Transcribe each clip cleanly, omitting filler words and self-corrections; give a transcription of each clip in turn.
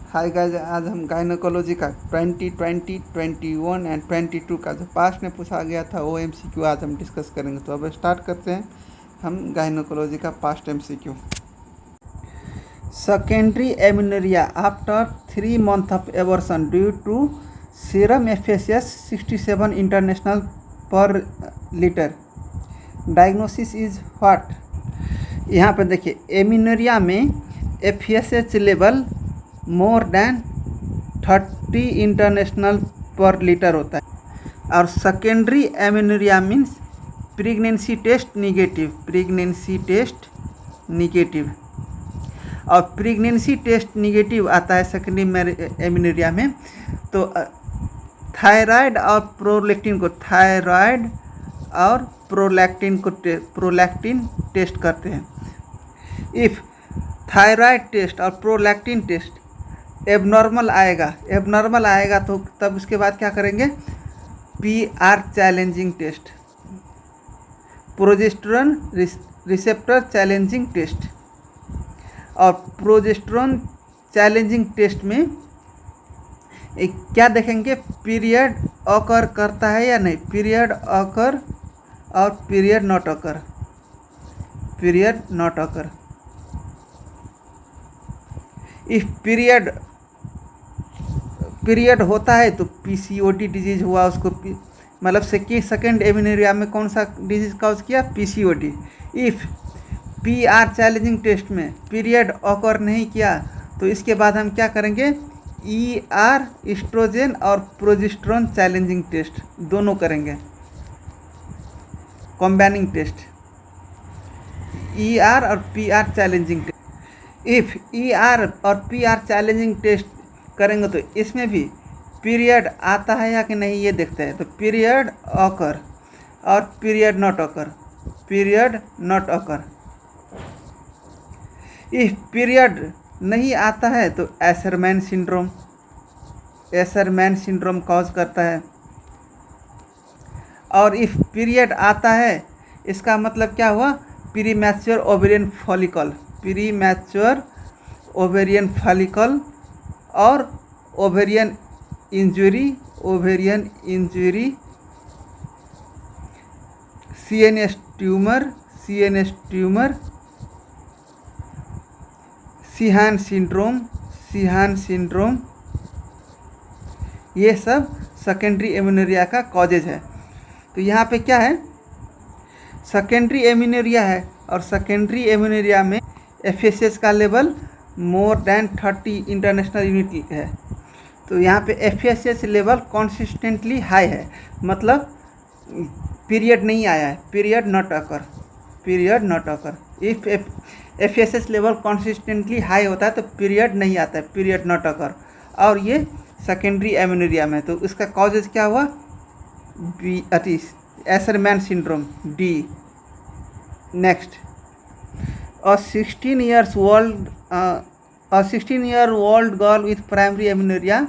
Hi guys, आज हम gynaecology का 2020, 21 एंड 22 का जो पास्ट में पूछा गया था वो एमसीक्यू आज हम डिस्कस करेंगे। तो अब स्टार्ट करते हैं हम गायनोकोलॉजी का past MCQ. Secondary amenorrhoea after 3 months of abortion due to serum FSH 67 international per litre, diagnosis is what. यहाँ पर देखिए, एमिनोरिया में FSH level more than 30 international per litre होता है। और secondary amenorrhoea means pregnancy test negative, और pregnancy test negative आता है सेकेंडरी एमिनोरिया में। तो थायराइड और प्रोलैक्टिन टेस्ट करते हैं। इफ़ थायराइड टेस्ट और प्रोलैक्टिन टेस्ट एबनॉर्मल आएगा तो तब उसके बाद क्या करेंगे, PR challenging test, progesterone receptor challenging test. और प्रोजेस्टेरोन चैलेंजिंग टेस्ट में क्या देखेंगे, पीरियड ऑकर करता है या नहीं, पीरियड ऑकर और period not occur. If period होता है तो पीसीओडी डिजीज हुआ उसको, मतलब सेकेंड एमिनोरिया में कौन सा डिजीज काउज किया, PCOD. If PR challenging test में पीरियड ऑकर नहीं किया तो इसके बाद हम क्या करेंगे, ईआर एस्ट्रोजन और प्रोजेस्टेरोन चैलेंजिंग टेस्ट दोनों करेंगे, कॉम्बाइनिंग टेस्ट, ईआर और PR challenging test. If ER और पीआर चैलेंजिंग टेस्ट करेंगे तो इसमें भी पीरियड आता है या कि नहीं ये देखते हैं। तो पीरियड ऑकर और period not occur. If period नहीं आता है तो एशरमैन सिंड्रोम कॉज करता है। और इफ पीरियड आता है इसका मतलब क्या हुआ, प्रीमैच्योर ओवेरियन फॉलिकल और ovarian injury, CNS tumour, Sheehan syndrome, ये सब सेकेंडरी एमिनोरिया का कॉजेज है। तो यहाँ पे क्या है, सेकेंडरी एमिनोरिया है और सेकेंडरी एमिनोरिया में एफएसएच का level more than 30 international unit है। तो यहाँ पे एफएसएच लेवल कॉन्सिस्टेंटली हाई है, मतलब पीरियड नहीं आया है, period not occur. If FSH level consistently high होता है तो पीरियड नहीं आता है, पीरियड नॉट ऑकर। और ये सेकेंडरी एमिनोरिया में, तो इसका कॉजेज क्या हुआ, Asherman syndrome, D. Next, a 16-year-old girl with primary amenorrhea,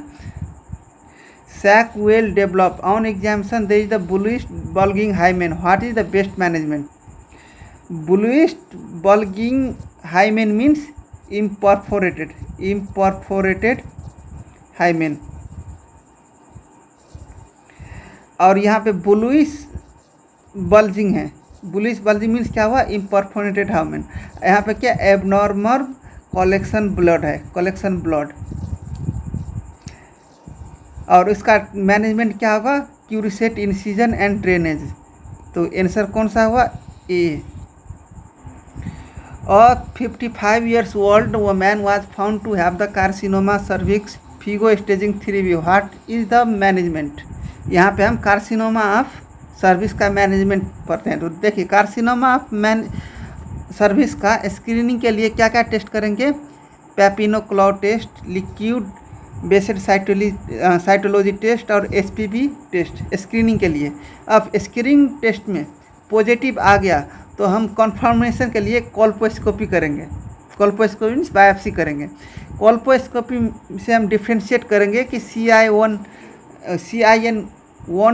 sac will develop. On examination, there is the bluish bulging hymen. What is the best management? Bluish bulging hymen means imperforated hymen। और यहाँ पे bluish bulging है, bluish bulging means क्या हुआ, imperforated hymen. यहाँ पे क्या, abnormal collection blood. और इसका मैनेजमेंट क्या होगा, क्यूरिसेट इंसिजन एंड ड्रेनेज। तो आंसर कौन सा हुआ, ए। A 55 years old woman was found to have the carcinoma cervix FIGO staging 3B. What is the management? यहाँ पे हम कार्सिनोमा ऑफ सर्विस का मैनेजमेंट पढ़ते हैं। तो देखिए, कार्सिनोमा ऑफ सर्विस का स्क्रीनिंग के लिए क्या क्या टेस्ट करेंगे, Papanicolaou test, liquid based cytology test और एसपीबी टेस्ट स्क्रीनिंग के लिए। अब स्क्रीनिंग टेस्ट में पॉजिटिव आ गया तो हम कन्फर्मेशन के लिए कोल्पोस्कोपी करेंगे, कोल्पोस्कोपी मीन्स बायोप्सी करेंगे। कोल्पोस्कोपी से हम डिफ्रेंशिएट करेंगे कि CIN1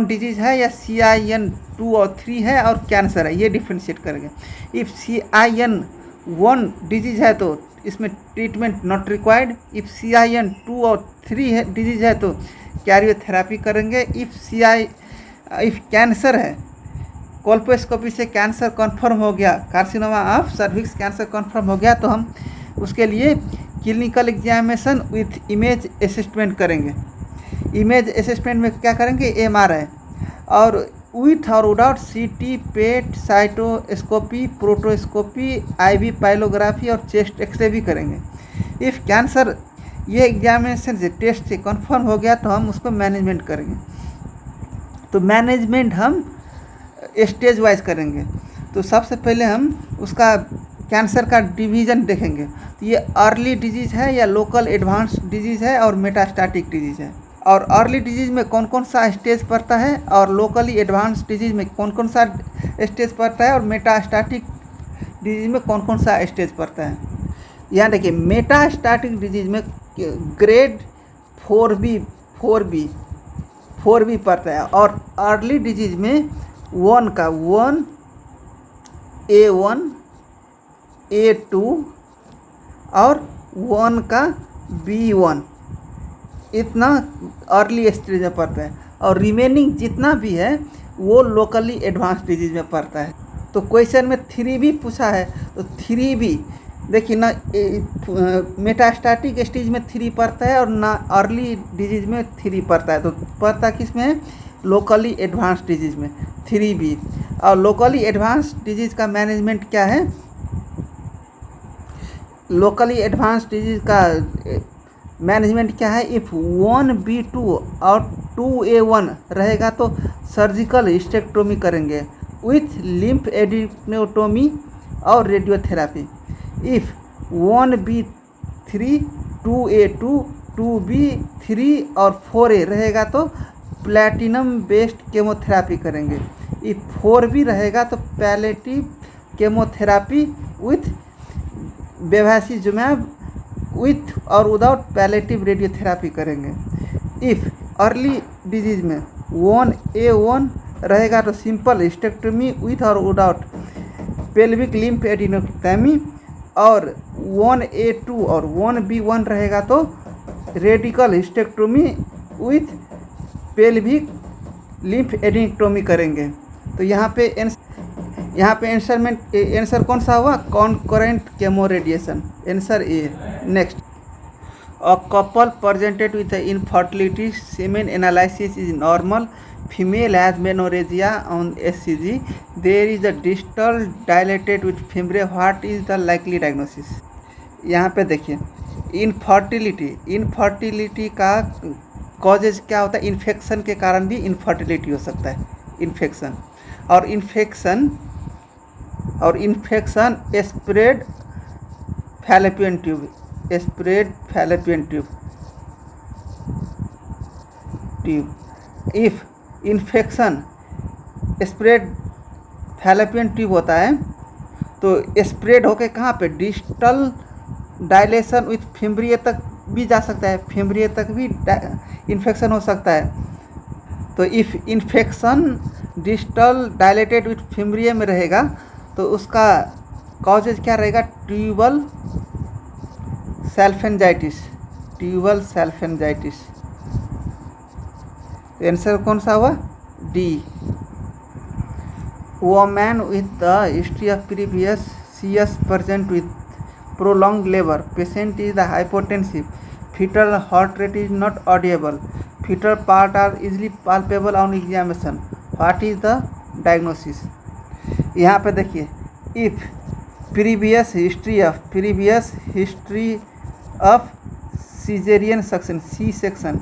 डिजीज़ है या CIN2 और 3 है और कैंसर है, ये डिफ्रेंशिएट करेंगे। इफ़ CIN1 डिजीज़ है तो इसमें treatment not required. If CIN 2 और 3 है डिजीज है तो कैरियोथेरापी करेंगे। इफ़ कैंसर है, कोल्पोस्कोपी से कैंसर कन्फर्म हो गया, carcinoma of cervix cancer confirm हो गया, तो हम उसके लिए clinical examination with image assessment करेंगे। इमेज असेसमेंट में क्या करेंगे, MRI और विथ और विदाउट CT, पेट, साइटोस्कोपी, प्रोटोस्कोपी, IV पाइलोग्राफी और चेस्ट एक्सरे भी करेंगे। इफ़ कैंसर ये एग्जामिनेशन से टेस्ट से कन्फर्म हो गया तो हम उसको मैनेजमेंट करेंगे। तो मैनेजमेंट हम स्टेज वाइज करेंगे। तो सबसे पहले हम उसका कैंसर का डिवीज़न देखेंगे। तो ये अर्ली डिजीज़ है या लोकल एडवांस डिजीज़ है और मेटास्टैटिक डिजीज़ है। और अर्ली डिजीज़ में कौन कौन सा स्टेज पड़ता है और लोकली एडवांस डिजीज़ में कौन कौन सा स्टेज पड़ता है और मेटास्टैटिक डिजीज़ में कौन कौन सा स्टेज पड़ता है। यहाँ देखिए, मेटास्टैटिक डिजीज़ में ग्रेड 4B पड़ता है और अर्ली डिजीज़ में 1 का 1, A1, A2 और 1 का B1 इतना अर्ली स्टेज में पड़ता है और रिमेनिंग जितना भी है वो लोकली एडवांस डिजीज में पड़ता है। तो क्वेश्चन में 3B पूछा है, तो 3B देखिए ना, मेटास्टैटिक स्टेज में 3 पड़ता है और ना अर्ली डिजीज में 3 पड़ता है। तो पड़ता किस में है, लोकली एडवांस डिजीज में 3B। और लोकली एडवांस डिजीज का मैनेजमेंट क्या है, लोकली एडवांस डिजीज का मैनेजमेंट क्या है, इफ़ 1B2 और 2A1 रहेगा तो सर्जिकल हिस्टेक्टोमी करेंगे विथ लिम्फ एडिनोटोमी और radiotherapy. If 1B3, 2A2, 2B3 और 4A रहेगा तो प्लैटिनम बेस्ड केमोथेरापी करेंगे। इफ़ 4B रहेगा तो palliative chemotherapy with bevacizumab with और विदाउट पैलेटिव रेडियोथेरापी करेंगे। इफ़ अर्ली डिजीज में 1A1 रहेगा तो सिंपल हिस्टेक्टोमी विथ और विदाउट पेल्विक लिम्फ एडिनोटोमी और 1A2 और 1B1 रहेगा तो radical hysterectomy with pelvic lymphadenectomy करेंगे। तो यहाँ पे आंसर कौन सा हुआ, concurrent chemo radiation, answer A. Next, a couple presented with infertility, semen analysis is normal, female has menorrhagia on HCG, there is a distal dilated with fimbriae, what is the likely diagnosis। यहाँ पे देखिए, infertility का causes क्या होता है, infection के कारण भी इनफर्टिलिटी हो सकता है, infection spread fallopian tube, if infection spread fallopian tube होता है तो स्प्रेड होके कहाँ पे, डिस्टल डायलेशन विथ फिम्ब्रिए तक भी जा सकता है, फिम्ब्रिए तक भी इन्फेक्शन हो सकता है। तो if infection distal dilated with fimbriae में रहेगा तो उसका कॉजेज क्या रहेगा, ट्यूबल सैल्फेंजाइटिस। आंसर कौन सा हुआ, D. Woman with the history of previous CS present with prolonged labor, patient is the hypotensive, fetal heart rate is not audible, fetal part are easily palpable on examination, what is the diagnosis। यहाँ पे देखिए, if previous history of cesarean section, C-section,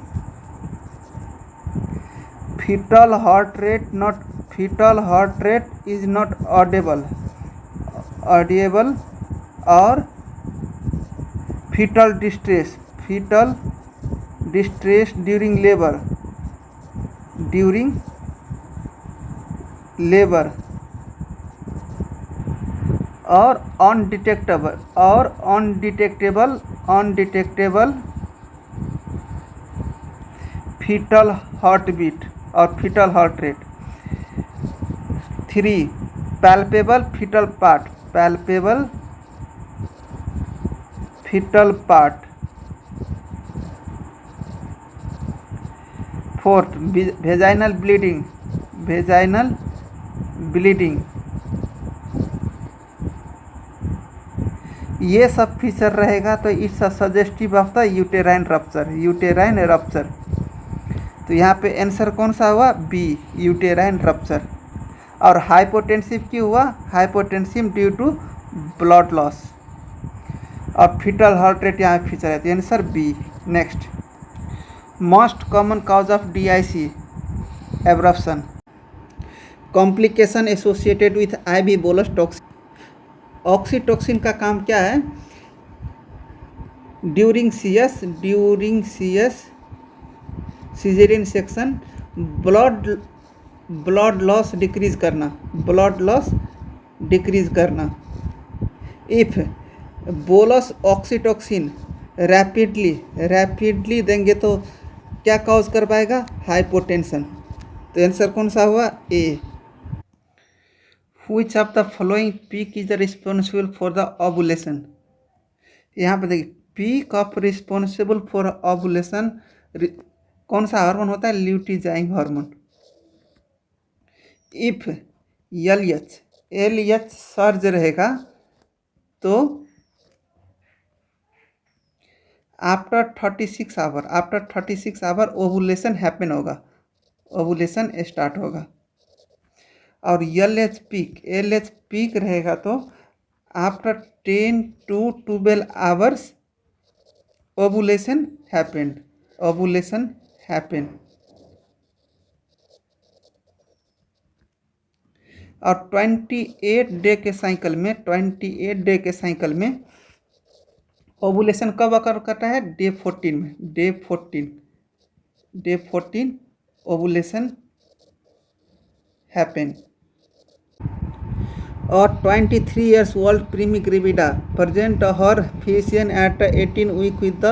fetal heart rate is not audible और fetal distress during labor और undetectable fetal heartbeat और fetal heart rate। 3 palpable fetal part fetal part. Fourth, vaginal bleeding. ये सब feature रहेगा तो it's suggestive of the uterine rupture. तो यहाँ पे आंसर कौन सा हुआ? B, uterine rupture. और हाइपोटेंसिव क्यों हुआ? Hypotensive due to blood loss. और फीटल हार्ट रेट यहाँ फीचर है, तो answer B. Next, most common cause of DIC abruption, complication associated with IV bolus toxin. Oxytocin का काम क्या है? During CS caesarean section blood loss decrease करना। If bolus oxytocin rapidly देंगे तो क्या कॉज कर पाएगा? हाइपोटेंशन। तो आंसर कौन सा हुआ? ए। Which of the following peak is responsible for the ovulation? यहाँ पे देखिए, peak of responsible for ovulation कौन सा हार्मोन होता है? ल्यूटिजाइंग हार्मोन। इफ LH सर्ज रहेगा तो आफ्टर 36 आवर ओवुलेशन हैपन होगा, ओवुलेशन स्टार्ट होगा। और LH पीक रहेगा तो after 10 to 12 hours ovulation happened. और 28 डे के साइकिल में ओवुलेशन कब अकर करता है? डे 14 में। Day 14 ovulation happen. और 23 years old Primi Grevida present her physician at 18 week with the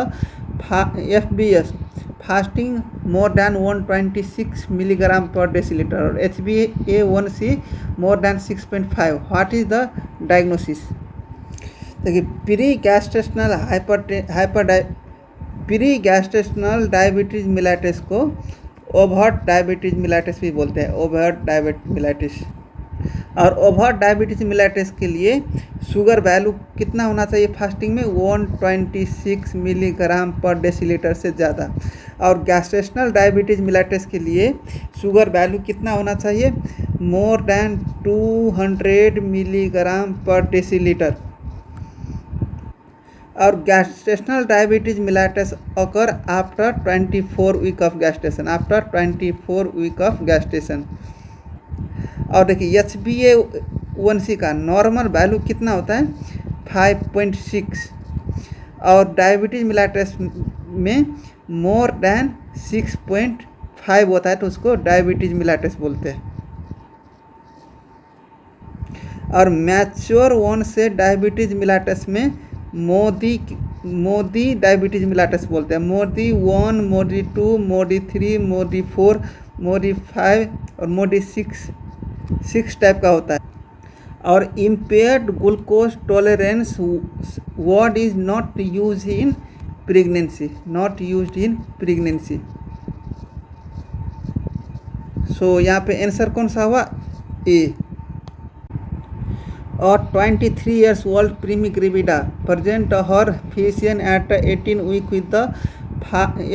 FBS fasting more than 126 milligram per deciliter और HbA1c more than 6.5. What is the diagnosis? देखिए, pre diabetes Miletus को overt diabetes Miletus भी बोलते हैं, overt diabetes Miletus. और over diabetes Miletus के लिए sugar value कितना होना चाहिए फास्टिंग में? 126 मिलीग्राम पर डेसीलीटर से ज़्यादा। और गैस्ट्रेशनल डायबिटीज मिलेटस के लिए शुगर वैल्यू कितना होना चाहिए? More than 200 milligram per decilitre. और gestational diabetes mellitus occur after 24 week of gestation. और देखिए, HbA1c का नॉर्मल वैल्यू कितना होता है? 5.6। और डायबिटीज मिलेटस में मोर देन 6.5 होता है तो उसको डायबिटीज मिलेटस बोलते हैं। और मैच्योर वन से डायबिटीज मिलेटस में मोदी डायबिटीज मिलेटस बोलते हैं। मोदी 1, मोदी 2, मोदी 3, मोदी 4, मोदी 5 और मोदी 6 टाइप का होता है। और impaired glucose tolerance word is not use in pregnancy. So यहाँ पे आंसर कौन सा हुआ? ए। और 23 years old Primi Grevida present her physician at 18 week with the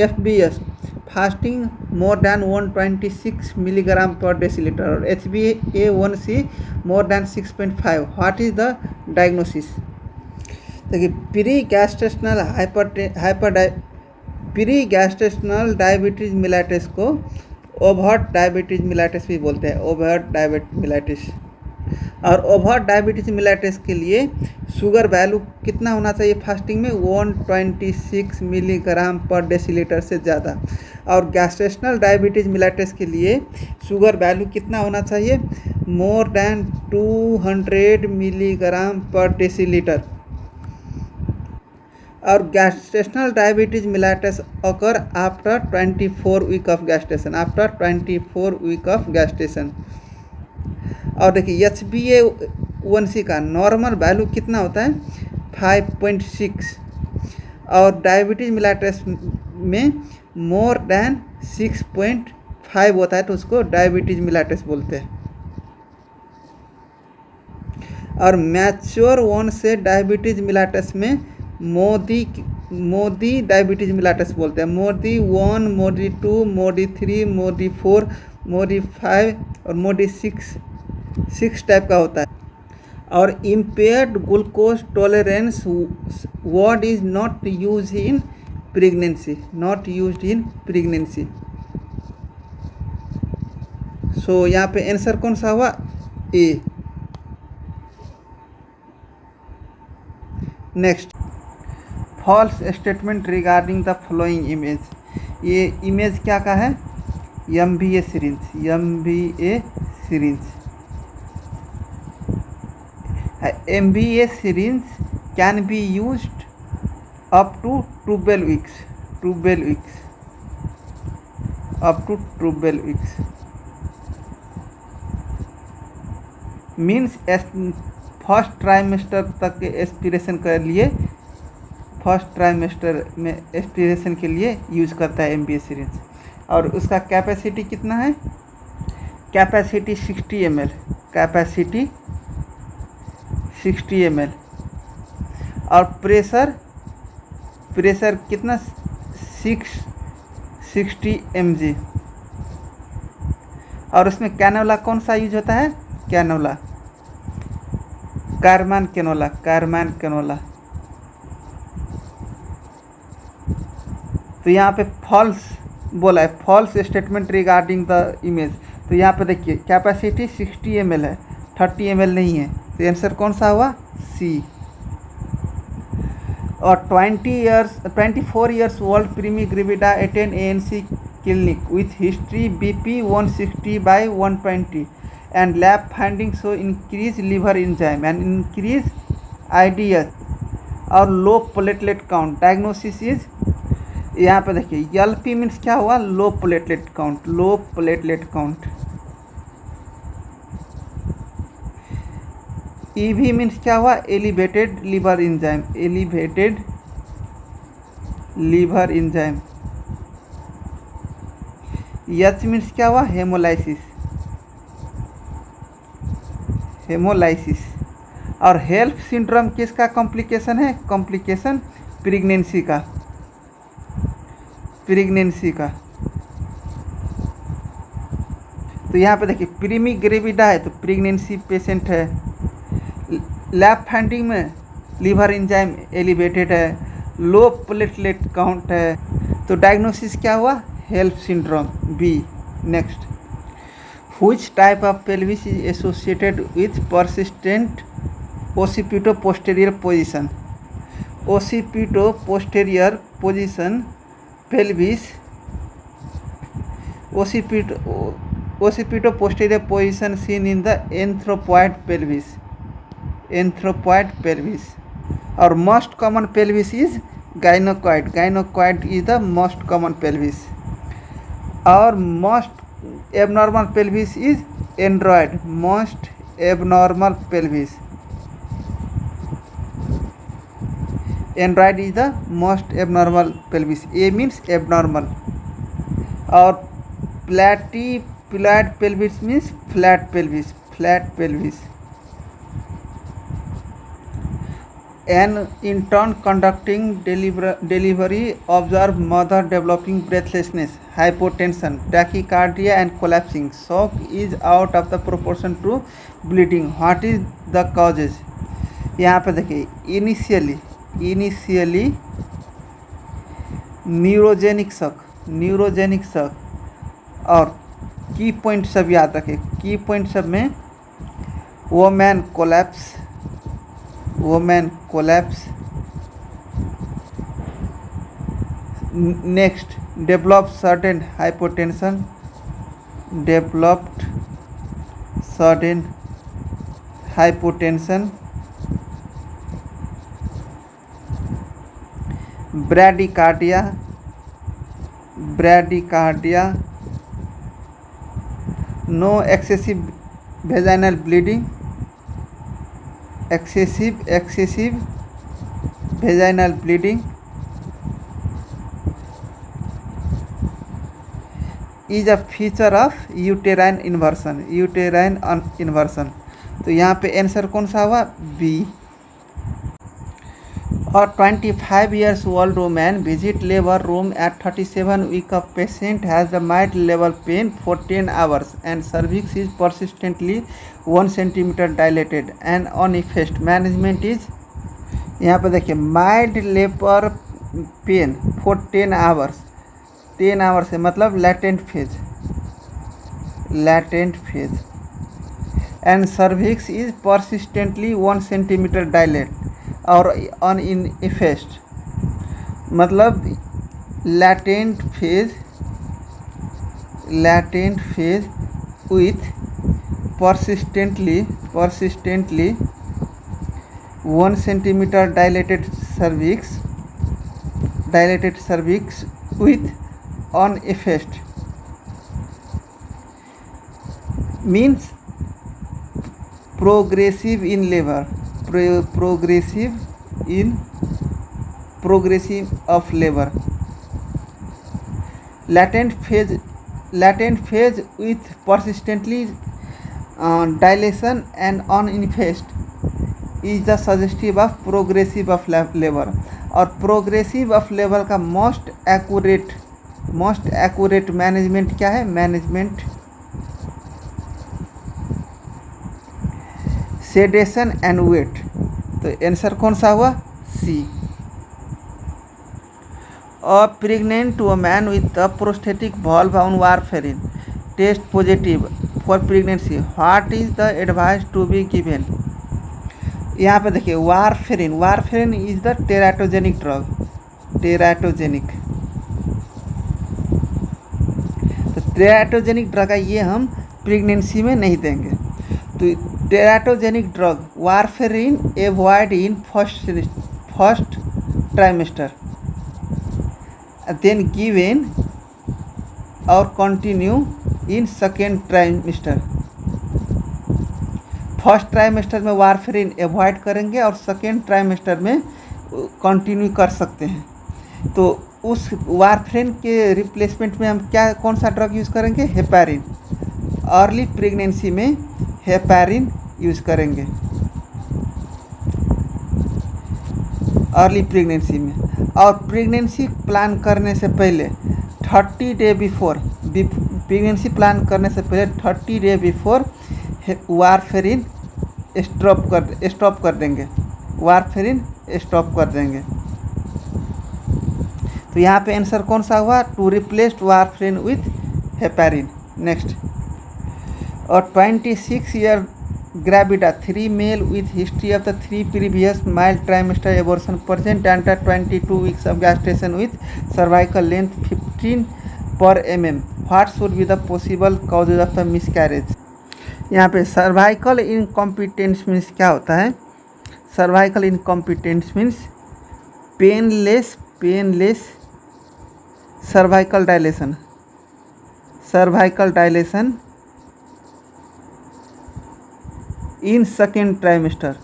FBS fasting more than 126 milligram per deciliter और HbA1c more than 6.5. What is the diagnosis? देखिए, pre gestational diabetes Miletus को overt diabetes Miletus भी बोलते हैं, overt diabetes Miletus. और over diabetes Miletus के लिए sugar value कितना होना चाहिए फास्टिंग में? 126 मिलीग्राम पर डेसीलीटर से ज़्यादा। और गैस्ट्रेशनल डायबिटीज मिलेटस के लिए शुगर वैल्यू कितना होना चाहिए? More than 200 milligram per decilitre. और gestational diabetes mellitus occur after 24 week of gestation. और देखिए, HbA1c का नॉर्मल वैल्यू कितना होता है? 5.6। और डायबिटीज मिलाइटिस में मोर देन 6.5 होता है तो उसको डायबिटीज मिलाइटिस बोलते हैं। और मैच्योर वन से डायबिटीज मिलाइटिस में मोदी डायबिटीज मिलाइटिस बोलते हैं। मोदी 1, मोदी 2, मोदी 3, मोदी 4, मोदी 5 और मोदी 6 टाइप का होता है। और impaired glucose tolerance word is not use in pregnancy, not use in pregnancy. So यहाँ पे आंसर कौन सा हुआ? A. Next, false statement regarding the following image. ये इमेज क्या का है? MVA syringe, MVA syringe. MVA syringe can be used up to 12 weeks, 12 weeks, up to 12 weeks means first trimester तक के एस्पिरेशन के लिए, फर्स्ट ट्राइमेस्टर में aspiration के लिए यूज करता है MVA syringe। और उसका कैपेसिटी कितना है? Capacity 60 ml, capacity 60 ml। और प्रेशर कितना? 660 mg। और उसमें कैनोला कौन सा यूज होता है? Cannula, Karman cannula, Karman cannula. तो यहाँ पे फॉल्स बोला है, false statement regarding the image. तो यहाँ पे देखिए कैपेसिटी 60 ml है, 30 ml नहीं है, तो आंसर कौन सा हुआ? सी। और 24 years old primi gravida attend ANC clinic with history BP 160/120 and lab findings show increase liver enzyme and increase IDH और low platelet count। diagnosis is, यहाँ पे देखिए LP मीन्स क्या हुआ? Low platelet count, low platelet count. EV मीन्स क्या हुआ? Elevated liver enzyme, elevated liver enzyme. H मीन्स क्या हुआ? Haemolysis, haemolysis. और हेल्प सिंड्रोम किसका कॉम्प्लिकेशन है? कॉम्प्लिकेशन प्रेगनेंसी का, प्रेगनेंसी का। तो यहाँ पे देखिए प्रीमी ग्रेविडा है तो प्रेगनेंसी पेशेंट है। लैब फाइंडिंग में लीवर एंजाइम एलिवेटेड है, लो प्लेटलेट काउंट है, तो डायग्नोसिस क्या हुआ? HELLP syndrome, B. Next, which type of pelvis is associated with persistent ओसिपिटो posterior position? ओसिपिटो posterior position pelvis, occipito posterior position seen in the anthropoid pelvis, anthropoid pelvis। और most common pelvis is gynecoid, gynecoid is the most common pelvis। और most abnormal pelvis is android, most abnormal pelvis, android is the most abnormal pelvis. A means abnormal. और platypelloid pelvis means flat pelvis, flat pelvis. An intern conducting delivery observe mother developing breathlessness, hypotension, tachycardia and collapsing, shock is out of the proportion to bleeding, what is the causes? यहाँ पे देखिए initially neurogenic shock, neurogenic shock. और key point सब याद रखें, की point सब में woman collapse, woman collapse. Next, develop sudden hypotension, developed sudden hypotension. Bradycardia, bradycardia. No excessive vaginal bleeding, excessive vaginal bleeding. Is a feature of uterine inversion. तो यहाँ पे आंसर कौन सा हुआ? बी। और 25 years old woman visit labor room at 37 week of patient has the mild level pain for 10 hours and cervix is persistently 1 centimeter dilated and uneffaced management is। यहाँ पे देखिए mild labour pain for 10 hours, 10 hours है मतलब latent phase and cervix is persistently 1 centimetre dilate और अनइफेस्ड मतलब latent phase with persistently 1 centimeter dilated cervix with uneffaced means progressive in labor, progressive of labor, latent phase with persistently dilation and uneffaced is the suggestive of progressive of labour. और progressive of labour का most accurate management क्या है? Management sedation and wait. तो answer कौन सा हुआ? C. A pregnant woman with a prosthetic valve on warfarin test positive for pregnancy, what is the advice to be given? यहाँ पे देखिए warfarin is the teratogenic drug, तो teratogenic drug है ये हम प्रेगनेंसी में नहीं देंगे। तो teratogenic drug warfarin avoid in first trimester then given और continue in second trimester. First trimester में वारफेरिन एवॉइड करेंगे और सेकेंड ट्राइमेस्टर में कंटिन्यू कर सकते हैं। तो उस वारफेरिन के रिप्लेसमेंट में हम कौन सा ड्रग यूज़ करेंगे? हेपारिन। अर्ली प्रेगनेंसी में हेपारिन यूज़ करेंगे, अर्ली प्रेगनेंसी में। और प्रेगनेंसी प्लान करने से पहले 30 डे बिफोर, प्रेगनेंसी प्लान करने से पहले 30 डे बिफोर वारफेरिन स्टॉप कर देंगे, वारफेरिन स्टॉप कर देंगे। तो यहाँ पे आंसर कौन सा हुआ? To replace warfarin with heparin. Next, और 26 year gravida 3 male with history of the 3 previous mild trimester abortion present under 22 weeks of gestation with cervical length 15 per mm, what should be the possible causes of the miscarriage? यहाँ पे cervical incompetence means क्या होता है? Cervical incompetence means painless cervical dilation in second trimester.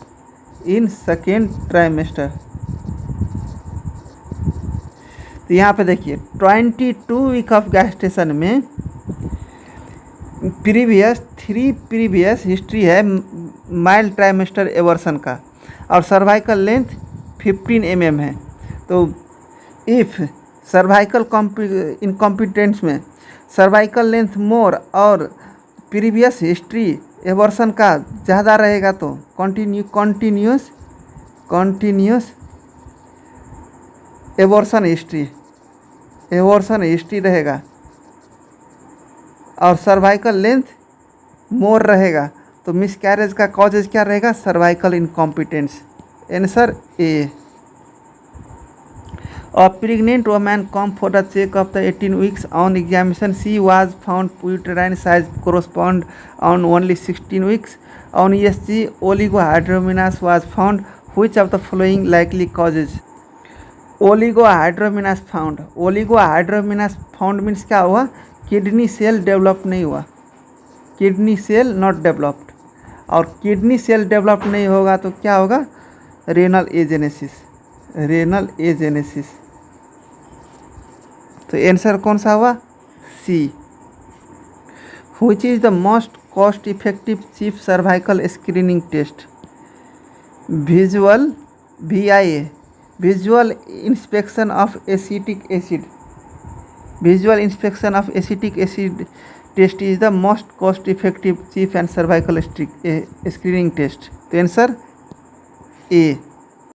तो यहाँ पे देखिए 22 week of gestation में प्रीवियस हिस्ट्री है माइल्ड ट्राइमेस्टर एवर्सन का और सर्वाइकल लेंथ 15 mm है। तो इफ़ सर्वाइकल इनकॉम्पिटेंस में सर्वाइकल लेंथ मोर और प्रीवियस हिस्ट्री एवर्सन का ज़्यादा रहेगा तो कंटिन्यूस एवर्सन हिस्ट्री रहेगा और सर्वाइकल लेंथ मोर रहेगा। तो मिसकैरेज का कॉजेज क्या रहेगा? Cervical incompetence. Answer A. A pregnant woman come for the check of the 18 weeks. On examination, she was found uterine size correspond on only 16 weeks. On ESG, oligohydramnios was found. Which of the following likely causes? Oligohydramnios found means क्या हुआ? Kidney cell develop नहीं हुआ, kidney cell not developed. और kidney cell develop नहीं होगा तो क्या होगा? Renal agenesis. तो आंसर कौन सा हुआ? सी। Which is the most cost effective cheap cervical screening test? Visual, VIA, visual inspection of acetic acid. Visual inspection of acetic acid test is the most cost effective cheap and cervical screening test. The answer A.